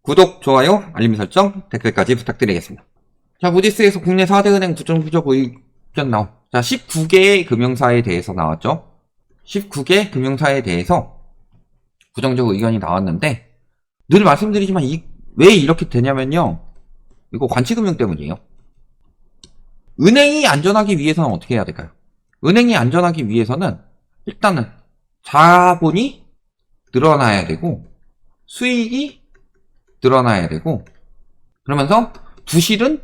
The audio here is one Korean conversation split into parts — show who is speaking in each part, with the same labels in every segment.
Speaker 1: 구독, 좋아요, 알림 설정, 댓글까지 부탁드리겠습니다. 자, 무디스에서 국내 4대 은행 부정부적 의견 나온. 자, 19개의 금융사에 대해서 나왔죠. 19개 금융사에 대해서 부정적 의견이 나왔는데, 늘 말씀드리지만 왜 이렇게 되냐면요. 이거 관치금융 때문이에요. 은행이 안전하기 위해서는 어떻게 해야 될까요? 은행이 안전하기 위해서는 일단은 자본이 늘어나야 되고, 수익이 늘어나야 되고, 그러면서 부실은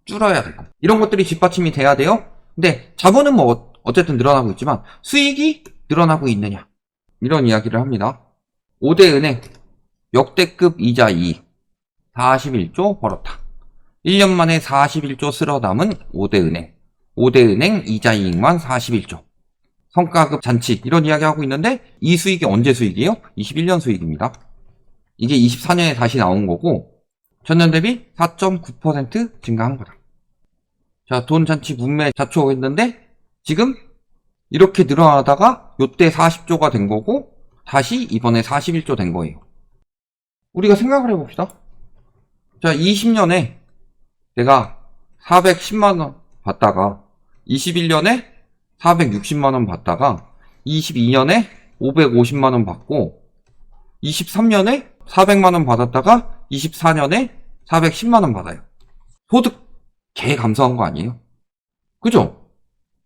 Speaker 1: 줄어야 되고, 이런 것들이 뒷받침이 돼야 돼요. 근데 자본은 뭐 어쨌든 늘어나고 있지만 수익이 늘어나고 있느냐, 이런 이야기를 합니다. 5대 은행 역대급 이자 이익 41조 벌었다. 1년 만에 41조 쓸어 담은 5대 은행. 5대 은행 이자 이익만 41조. 성과급 잔치, 이런 이야기 하고 있는데, 이 수익이 언제 수익이에요? 21년 수익입니다. 이게 24년에 다시 나온 거고, 전년 대비 4.9% 증가한 거다. 자, 돈 잔치 문매 자초했는데, 지금 이렇게 늘어나다가 요때 40조가 된 거고, 다시 이번에 41조 된 거예요. 우리가 생각을 해봅시다. 자, 20년에 내가 410만원 받다가, 21년에 460만원 받다가, 22년에 550만원 받고, 23년에 400만원 받았다가 24년에 410만원 받아요. 소득 개 감소한 거 아니에요? 그죠?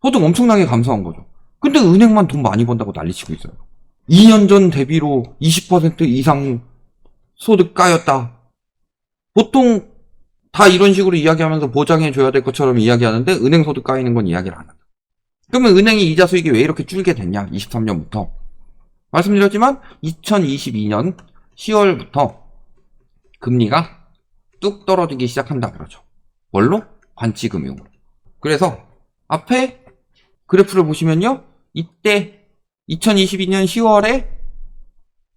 Speaker 1: 소득 엄청나게 감소한 거죠. 근데 은행만 돈 많이 번다고 난리치고 있어요. 2년 전 대비로 20% 이상 소득 까였다. 보통 다 이런 식으로 이야기하면서 보장해줘야 될 것처럼 이야기하는데, 은행 소득 까이는 건 이야기를 안 한다. 그러면 은행의 이자 수익이 왜 이렇게 줄게 됐냐? 23년부터. 말씀드렸지만 2022년 10월부터 금리가 뚝 떨어지기 시작한다 그러죠. 뭘로? 관치금융으로. 그래서 앞에 그래프를 보시면요, 이때 2022년 10월에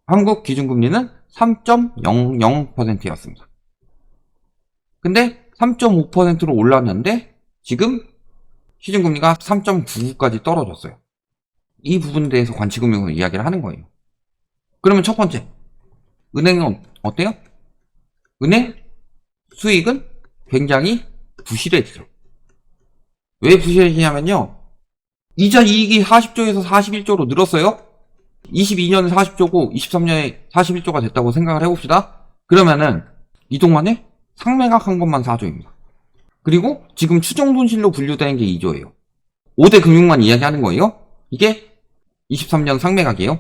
Speaker 1: 한국 기준금리는 3.00%였습니다. 근데 3.5%로 올랐는데 지금 시중금리가 3.99까지 떨어졌어요. 이 부분에 대해서 관치금융을 이야기를 하는 거예요. 그러면 첫 번째, 은행은 어때요? 은행 수익은 굉장히 부실해지죠. 왜 부실해지냐면요, 이자 이익이 40조에서 41조로 늘었어요. 22년에 40조고 23년에 41조가 됐다고 생각을 해봅시다. 그러면은 이 동안에 상매각한 것만 4조입니다. 그리고 지금 추정손실로 분류되는 게 2조예요. 5대 금융만 이야기하는 거예요. 이게 23년 상매각이에요.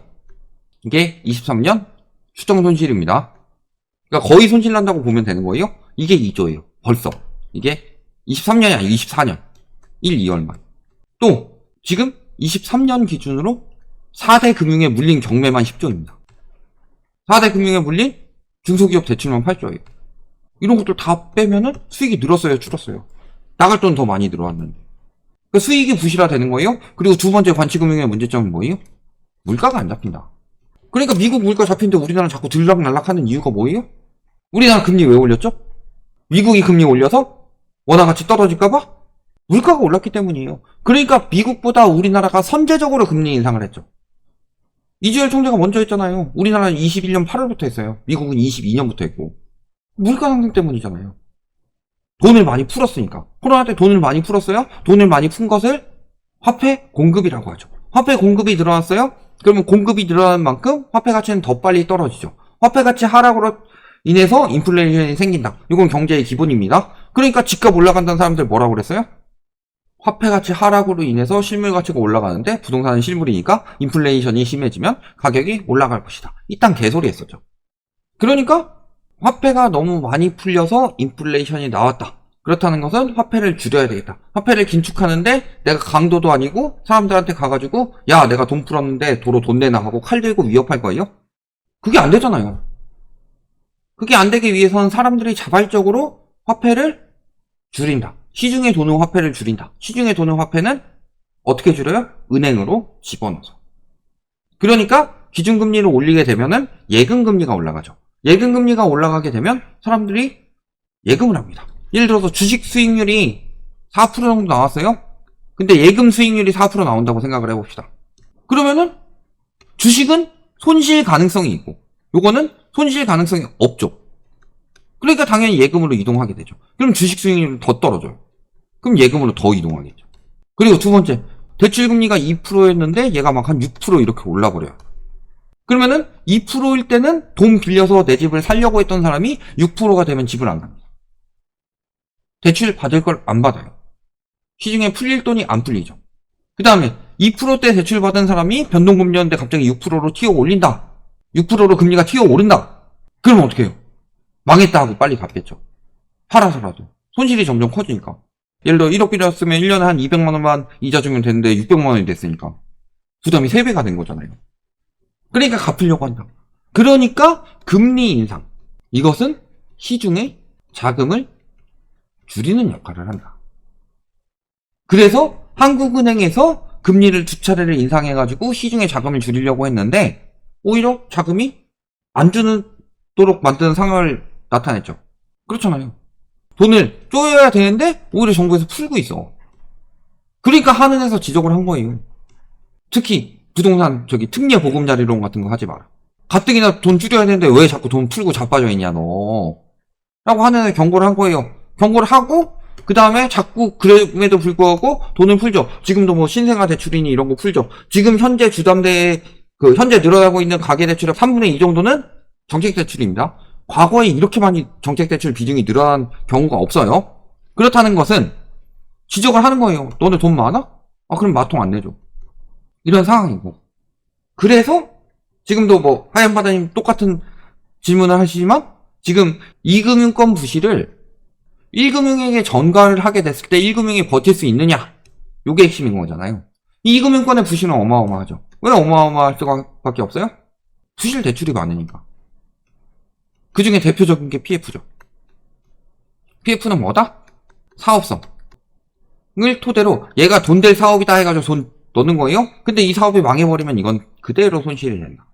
Speaker 1: 이게 23년 추정손실입니다. 그러니까 거의 손실 난다고 보면 되는 거예요. 이게 2조예요. 벌써. 이게 23년이 아니고 24년. 1, 2월만. 또 지금 23년 기준으로 4대 금융에 물린 경매만 10조입니다. 4대 금융에 물린 중소기업 대출만 8조예요. 이런 것들 다 빼면은 수익이 늘었어요, 줄었어요? 나갈 돈 더 많이 들어왔는데. 그러니까 수익이 부실화되는 거예요. 그리고 두 번째 관치금융의 문제점은 뭐예요? 물가가 안 잡힌다. 그러니까 미국 물가 잡히는데 우리나라는 자꾸 들락날락하는 이유가 뭐예요? 우리나라 금리 왜 올렸죠? 미국이 금리 올려서 원화가치 떨어질까봐? 물가가 올랐기 때문이에요. 그러니까 미국보다 우리나라가 선제적으로 금리 인상을 했죠. 이주열 총재가 먼저 했잖아요. 우리나라는 21년 8월부터 했어요. 미국은 22년부터 했고. 물가 상승 때문이잖아요. 돈을 많이 풀었으니까. 코로나 때 돈을 많이 풀었어요. 돈을 많이 푼 것을 화폐 공급이라고 하죠. 화폐 공급이 늘어났어요. 그러면 공급이 늘어나는 만큼 화폐 가치는 더 빨리 떨어지죠. 화폐 가치 하락으로 인해서 인플레이션이 생긴다. 이건 경제의 기본입니다. 그러니까 집값 올라간다는 사람들 뭐라고 그랬어요? 화폐 가치 하락으로 인해서 실물 가치가 올라가는데 부동산은 실물이니까 인플레이션이 심해지면 가격이 올라갈 것이다. 이딴 개소리 했었죠. 그러니까 화폐가 너무 많이 풀려서 인플레이션이 나왔다. 그렇다는 것은 화폐를 줄여야 되겠다. 화폐를 긴축하는데 내가 강도도 아니고 사람들한테 가가지고 야, 내가 돈 풀었는데 도로 돈 내놔 하고 칼 들고 위협할 거예요? 그게 안 되잖아요. 그게 안 되기 위해서는 사람들이 자발적으로 화폐를 줄인다. 시중에 도는 화폐를 줄인다. 시중에 도는 화폐는 어떻게 줄여요? 은행으로 집어넣어서. 그러니까 기준금리를 올리게 되면은 예금금리가 올라가죠. 예금금리가 올라가게 되면 사람들이 예금을 합니다. 예를 들어서 주식 수익률이 4% 정도 나왔어요. 근데 예금 수익률이 4% 나온다고 생각을 해봅시다. 그러면은 주식은 손실 가능성이 있고 요거는 손실 가능성이 없죠. 그러니까 당연히 예금으로 이동하게 되죠. 그럼 주식 수익률은 더 떨어져요. 그럼 예금으로 더 이동하겠죠. 그리고 두 번째, 대출금리가 2%였는데 얘가 막 한 6% 이렇게 올라버려요. 그러면은 2%일 때는 돈 빌려서 내 집을 살려고 했던 사람이 6%가 되면 집을 안 갑니다. 대출 받을 걸 안 받아요. 시중에 풀릴 돈이 안 풀리죠. 그 다음에 2%대 대출 받은 사람이 변동금리였는데 갑자기 6%로 튀어 올린다. 6%로 금리가 튀어 오른다. 그러면 어떻게 해요? 망했다 하고 빨리 갚겠죠. 팔아서라도. 손실이 점점 커지니까. 예를 들어 1억 빌렸으면 1년에 한 200만 원만 이자 주면 되는데 600만 원이 됐으니까 부담이 3배가 된 거잖아요. 그러니까 갚으려고 한다. 그러니까 금리 인상. 이것은 시중의 자금을 줄이는 역할을 한다. 그래서 한국은행에서 금리를 2차례를 인상해가지고 시중의 자금을 줄이려고 했는데 오히려 자금이 안 주도록 만드는 상황을 나타냈죠. 그렇잖아요. 돈을 쪼여야 되는데 오히려 정부에서 풀고 있어. 그러니까 한은에서 지적을 한 거예요. 특히 부동산 특례 보금자리론 같은 거 하지 마라. 가뜩이나 돈 줄여야 되는데 왜 자꾸 돈 풀고 자빠져 있냐 너. 라고 한은에 경고를 한 거예요. 경고를 하고 그 다음에 자꾸 그럼에도 불구하고 돈을 풀죠. 지금도 뭐 신생아 대출이니 이런 거 풀죠. 지금 현재 주담대에 현재 늘어나고 있는 가계대출의 3분의 2 정도는 정책대출입니다. 과거에 이렇게 많이 정책대출 비중이 늘어난 경우가 없어요. 그렇다는 것은 지적을 하는 거예요. 너네 돈 많아? 그럼 마통 안 내줘. 이런 상황이고. 그래서 지금도 뭐 하얀 바다님 똑같은 질문을 하시지만 지금 2금융권 부실을 1금융에게 전가를 하게 됐을 때 1금융이 버틸 수 있느냐? 요게 핵심인 거잖아요. 2금융권의 부실은 어마어마하죠. 왜 어마어마할 수밖에 없어요? 부실 대출이 많으니까. 그 중에 대표적인 게 PF죠. PF는 뭐다? 사업성을 토대로 얘가 돈 될 사업이다 해가지고 돈 넣는 거예요? 근데 이 사업이 망해버리면 이건 그대로 손실이 된다.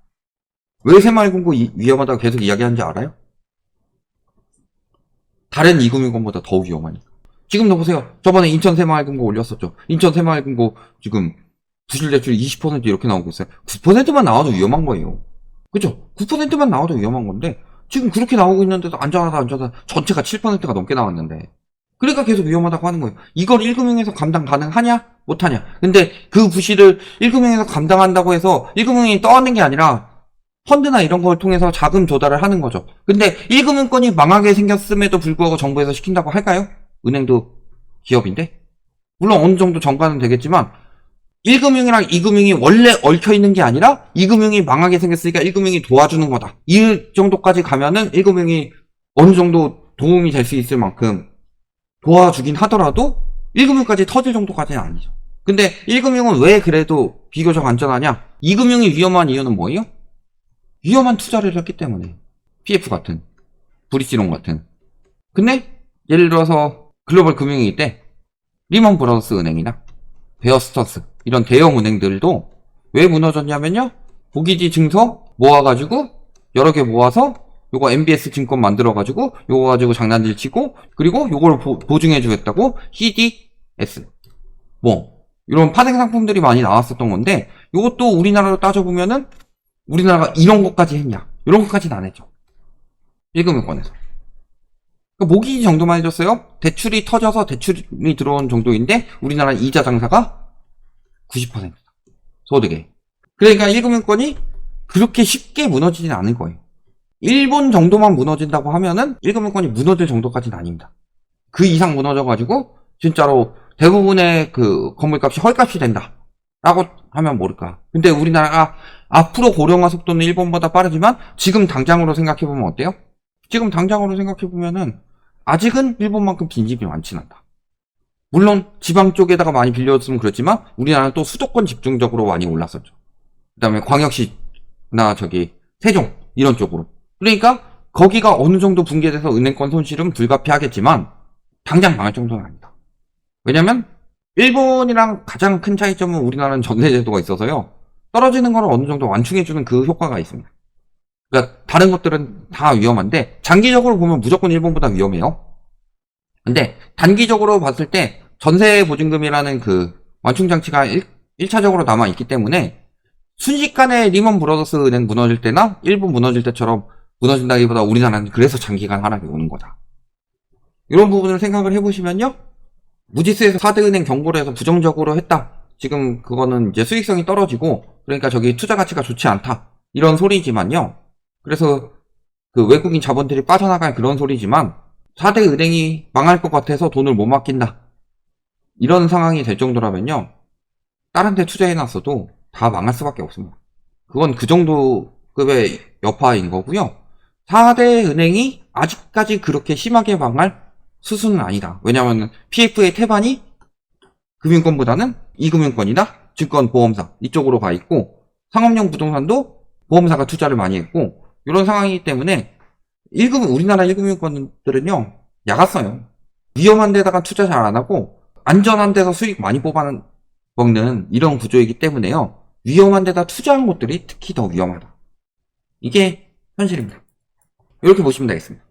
Speaker 1: 왜 새마을금고 위험하다고 계속 이야기하는지 알아요? 다른 2금융권보다 더 위험하니까. 지금도 보세요. 저번에 인천 새마을금고 올렸었죠. 인천 새마을금고 지금 부실대출 20% 이렇게 나오고 있어요. 9%만 나와도 위험한 거예요. 그죠? 9%만 나와도 위험한 건데 지금 그렇게 나오고 있는데도 안전하다 전체가 7%가 넘게 나왔는데 그러니까 계속 위험하다고 하는 거예요. 이걸 1금융에서 감당 가능하냐? 못하냐? 근데 그 부실을 1금융에서 감당한다고 해서 1금융이 떠안는 게 아니라 펀드나 이런 걸 통해서 자금 조달을 하는 거죠. 근데 1금융권이 망하게 생겼음에도 불구하고 정부에서 시킨다고 할까요? 은행도 기업인데? 물론 어느 정도 전가는 되겠지만 1금융이랑 2금융이 원래 얽혀있는 게 아니라 2금융이 망하게 생겼으니까 1금융이 도와주는 거다. 이 정도까지 가면은 1금융이 어느 정도 도움이 될 수 있을 만큼 도와주긴 하더라도 1금융까지 터질 정도까지는 아니죠. 근데 1금융은 왜 그래도 비교적 안전하냐? 2금융이 위험한 이유는 뭐예요? 위험한 투자를 했기 때문에. PF 같은, 브릿지론 같은. 근데 예를 들어서 글로벌 금융위기 때 리먼 브라더스 은행이나 베어스터스 이런 대형 은행들도 왜 무너졌냐면요. 고기지 증서 모아가지고 여러 개 모아서 요거 MBS 증권 만들어가지고 요거 가지고 장난질 치고 그리고 요걸 보증해주겠다고 CDS 뭐 이런 파생 상품들이 많이 나왔었던 건데 요것도 우리나라로 따져보면은 우리나라가 이런 것까지 했냐? 이런 것까지는 안 했죠. 1금융권에서. 그러니까 모기지 정도만 해줬어요. 대출이 터져서 대출이 들어온 정도인데 우리나라 이자 장사가 90%다. 소득에. 그러니까 1금융권이 그렇게 쉽게 무너지진 않을 거예요. 일본 정도만 무너진다고 하면은 1금융권이 무너질 정도까지는 아닙니다. 그 이상 무너져가지고 진짜로 대부분의 그 건물값이 헐값이 된다. 라고 하면 모를까. 근데 우리나라가 앞으로 고령화 속도는 일본보다 빠르지만 지금 당장으로 생각해보면 어때요? 지금 당장으로 생각해보면은 아직은 일본만큼 빈집이 많진 않다. 물론 지방 쪽에다가 많이 빌려줬으면 그렇지만 우리나라는 또 수도권 집중적으로 많이 올랐었죠. 그 다음에 광역시나 세종 이런 쪽으로. 그러니까 거기가 어느 정도 붕괴돼서 은행권 손실은 불가피하겠지만 당장 망할 정도는 아니다. 왜냐면 일본이랑 가장 큰 차이점은 우리나라는 전세제도가 있어서요. 떨어지는 거를 어느 정도 완충해주는 그 효과가 있습니다. 그러니까 다른 것들은 다 위험한데 장기적으로 보면 무조건 일본보다 위험해요. 근데 단기적으로 봤을 때 전세 보증금이라는 그 완충장치가 1차적으로 남아있기 때문에 순식간에 리먼 브라더스 은행 무너질 때나 일본 무너질 때처럼 무너진다기보다 우리나라는 그래서 장기간 하락이 오는 거다. 이런 부분을 생각을 해보시면요. 무지수에서 4대 은행 경고를 해서 부정적으로 했다. 지금 그거는 이제 수익성이 떨어지고 그러니까 저기 투자 가치가 좋지 않다. 이런 소리지만요. 그래서 그 외국인 자본들이 빠져나갈 그런 소리지만 4대 은행이 망할 것 같아서 돈을 못 맡긴다. 이런 상황이 될 정도라면요. 다른 데 투자해놨어도 다 망할 수밖에 없습니다. 그건 그 정도 급의 여파인 거고요. 4대 은행이 아직까지 그렇게 심하게 망할 수순은 아니다. 왜냐하면 PF의 태반이 금융권보다는 이금융권이나 증권, 보험사 이쪽으로 가 있고 상업용 부동산도 보험사가 투자를 많이 했고 이런 상황이기 때문에 우리나라 1금융권들은요 야갔어요. 위험한 데다가 투자 잘 안 하고 안전한 데서 수익 많이 뽑아먹는 이런 구조이기 때문에요. 위험한 데다 투자한 곳들이 특히 더 위험하다. 이게 현실입니다. 이렇게 보시면 되겠습니다.